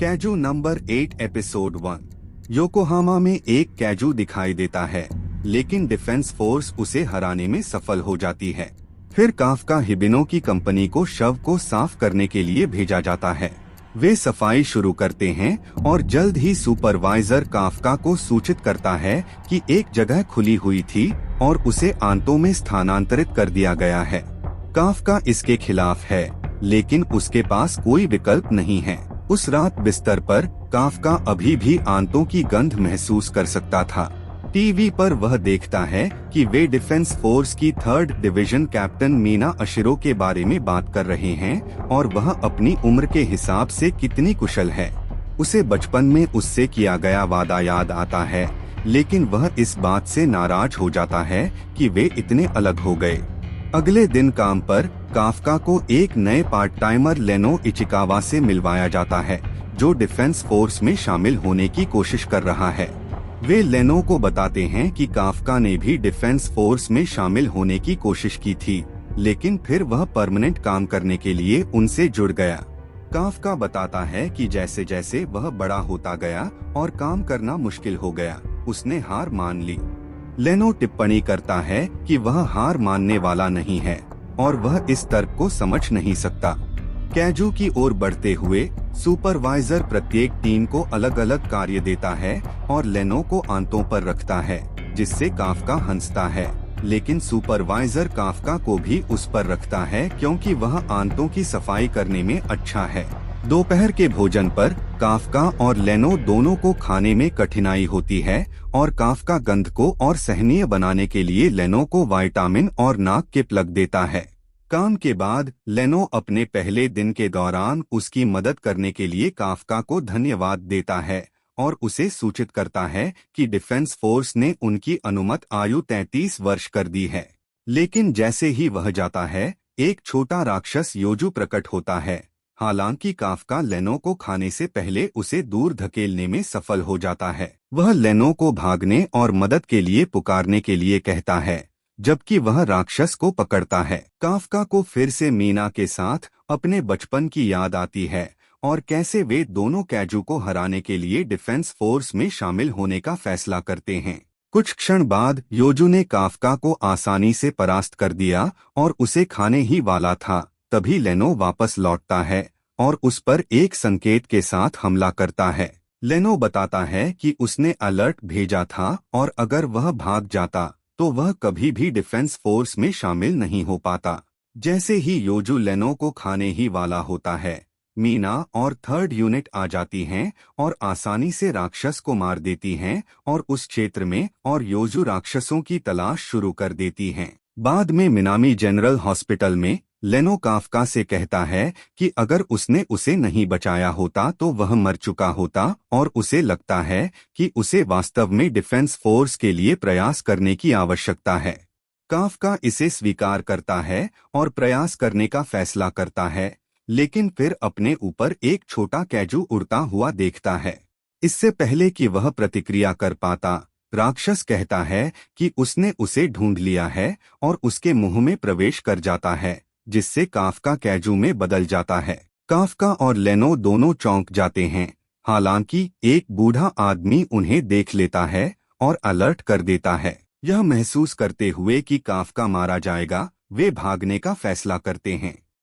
कैजू number 8 episode 1। Yokohama में एक कैजू दिखाई देता है, लेकिन डिफेंस फोर्स उसे हराने में सफल हो जाती है। फिर काफ्का हिबिनो की कंपनी को शव को साफ करने के लिए भेजा जाता है। वे सफाई शुरू करते हैं और जल्द ही सुपरवाइजर काफ्का को सूचित करता है कि एक जगह खुली हुई थी और उसे आंतों में स्थानांतरित कर दिया गया है। काफ्का इसके खिलाफ है, लेकिन उसके पास कोई विकल्प नहीं है। उस रात बिस्तर पर काफ्का अभी भी आंतों की गंध महसूस कर सकता था। टीवी पर वह देखता है कि वे डिफेंस फोर्स की 3rd डिवीजन कैप्टन मीना अशिरो के बारे में बात कर रहे हैं और वह अपनी उम्र के हिसाब से कितनी कुशल है। उसे बचपन में उससे किया गया वादा याद आता है, लेकिन वह इस बात से नाराज हो जाता है कि वे इतने अलग हो गए। अगले दिन काम पर काफ्का को एक नए पार्ट टाइमर लेनो इचिकावा से मिलवाया जाता है, जो डिफेंस फोर्स में शामिल होने की कोशिश कर रहा है। वे लेनो को बताते हैं कि काफ्का ने भी डिफेंस फोर्स में शामिल होने की कोशिश की थी, लेकिन फिर वह परमानेंट काम करने के लिए उनसे जुड़ गया। काफ्का बताता है कि जैसे जैसे वह बड़ा होता गया और काम करना मुश्किल हो गया, उसने हार मान ली। लेनो टिप्पणी करता है कि वह हार मानने वाला नहीं है और वह इस तर्क को समझ नहीं सकता। कैजू की ओर बढ़ते हुए सुपरवाइजर प्रत्येक टीम को अलग अलग कार्य देता है और लेनो को आंतों पर रखता है, जिससे काफ्का हंसता है, लेकिन सुपरवाइजर काफ्का को भी उस पर रखता है क्योंकि वह आंतों की सफाई करने में अच्छा है। दोपहर के भोजन पर काफ्का और लेनो दोनों को खाने में कठिनाई होती है और काफ्का गंध को और सहनीय बनाने के लिए लेनो को विटामिन और नाक के प्लग देता है। काम के बाद लेनो अपने पहले दिन के दौरान उसकी मदद करने के लिए काफ्का को धन्यवाद देता है और उसे सूचित करता है कि डिफेंस फोर्स ने उनकी अनुमत आयु 33 वर्ष कर दी है। लेकिन जैसे ही वह जाता है, एक छोटा राक्षस योजू प्रकट होता है। हालांकि काफ्का लेनो को खाने से पहले उसे दूर धकेलने में सफल हो जाता है। वह लेनो को भागने और मदद के लिए पुकारने के लिए कहता है, जबकि वह राक्षस को पकड़ता है। काफ्का को फिर से मीना के साथ अपने बचपन की याद आती है और कैसे वे दोनों कैजू को हराने के लिए डिफेंस फोर्स में शामिल होने का फैसला करते हैं। कुछ क्षण बाद योजू ने काफ्का को आसानी से परास्त कर दिया और उसे खाने ही वाला था। तभी लेनो वापस लौटता है और उस पर एक संकेत के साथ हमला करता है। लेनो बताता है कि उसने अलर्ट भेजा था और अगर वह भाग जाता तो वह कभी भी डिफेंस फोर्स में शामिल नहीं हो पाता। जैसे ही योजू लेनो को खाने ही वाला होता है, मीना और 3rd यूनिट आ जाती हैं और आसानी से राक्षस को मार देती हैं और उस क्षेत्र में और योजू राक्षसों की तलाश शुरू कर देती हैं। बाद में मिनामी जनरल हॉस्पिटल में लेनो काफ्का से कहता है कि अगर उसने उसे नहीं बचाया होता तो वह मर चुका होता और उसे लगता है कि उसे वास्तव में डिफेंस फोर्स के लिए प्रयास करने की आवश्यकता है। काफ्का इसे स्वीकार करता है और प्रयास करने का फैसला करता है, लेकिन फिर अपने ऊपर एक छोटा कैजू उड़ता हुआ देखता है। इससे पहले कि वह प्रतिक्रिया कर पाता, राक्षस कहता है कि उसने उसे ढूंढ लिया है और उसके मुंह में प्रवेश कर जाता है, जिससे काफ्का कैजू में बदल जाता है। काफ्का और लेनो दोनों चौंक जाते हैं, हालांकि एक बूढ़ा आदमी उन्हें देख लेता है और अलर्ट कर देता है। यह महसूस करते हुए कि काफ्का मारा जाएगा, वे भागने का फैसला करते हैं।